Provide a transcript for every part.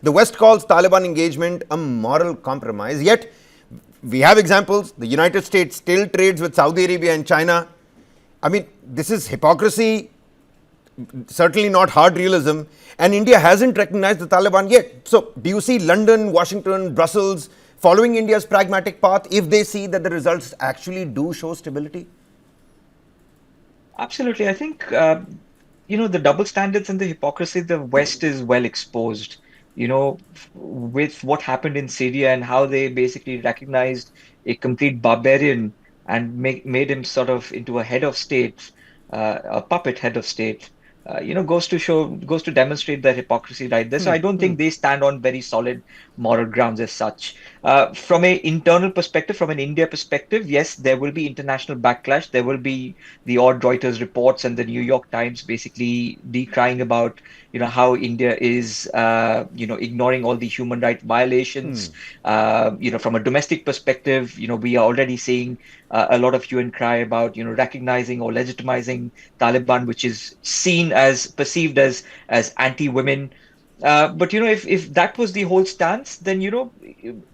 The West calls Taliban engagement a moral compromise, yet we have examples. The United States still trades with Saudi Arabia and China. I mean, this is hypocrisy, certainly not hard realism, and India hasn't recognized the Taliban yet. So, do you see London, Washington, Brussels following India's pragmatic path if they see that the results actually do show stability? Absolutely. I think, the double standards and the hypocrisy, the West is well exposed, with what happened in Syria and how they basically recognized a complete barbarian and made him sort of into a head of state, a puppet head of state. Goes to demonstrate their hypocrisy right there. So I don't think they stand on very solid moral grounds as such. From an internal perspective, from an India perspective, yes, there will be international backlash. There will be the odd Reuters reports and the New York Times basically decrying about, how India is, ignoring all the human rights violations. From a domestic perspective, we are already seeing a lot of hue and cry about, recognizing or legitimizing Taliban, which is perceived as anti-women. But if that was the whole stance, then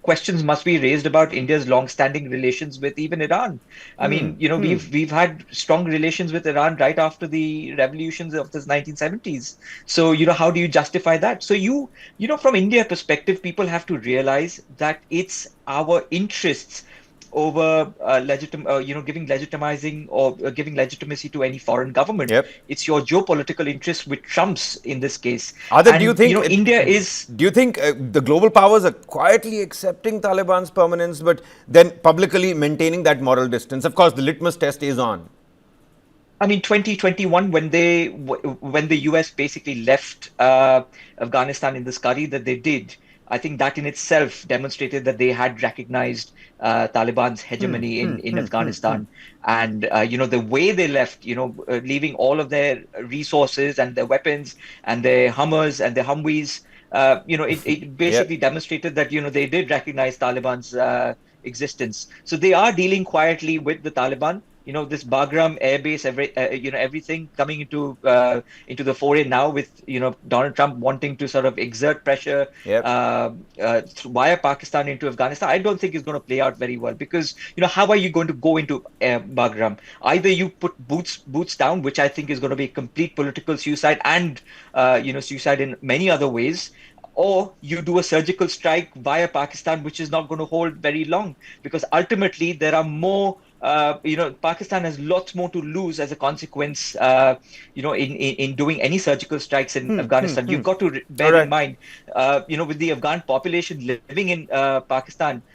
questions must be raised about India's long-standing relations with even Iran. I mean, we've had strong relations with Iran right after the revolutions of the 1970s. So how do you justify that? So from India perspective, people have to realize that it's our interests over giving legitimizing or giving legitimacy to any foreign government. Yep. It's your geopolitical interest which trumps in this case. Adit, And India is. do you think the global powers are quietly accepting Taliban's permanence, but then publicly maintaining that moral distance? Of course, the litmus test is on. I mean, 2021, when the US basically left Afghanistan in the scurry that they did, I think that in itself demonstrated that they had recognized Taliban's hegemony in Afghanistan. And, the way they left, leaving all of their resources and their weapons and their Hummers and their Humvees, it basically demonstrated that, they did recognize Taliban's existence. So they are dealing quietly with the Taliban. This Bagram airbase, everything coming into the foray now with, Donald Trump wanting to sort of exert pressure via Pakistan into Afghanistan. I don't think it's going to play out very well because, how are you going to go into Bagram? Either you put boots down, which I think is going to be complete political suicide and, suicide in many other ways, or you do a surgical strike via Pakistan, which is not going to hold very long because ultimately there are more. Pakistan has lots more to lose as a consequence, in doing any surgical strikes in Afghanistan. You've got to bear in mind, with the Afghan population living in Pakistan,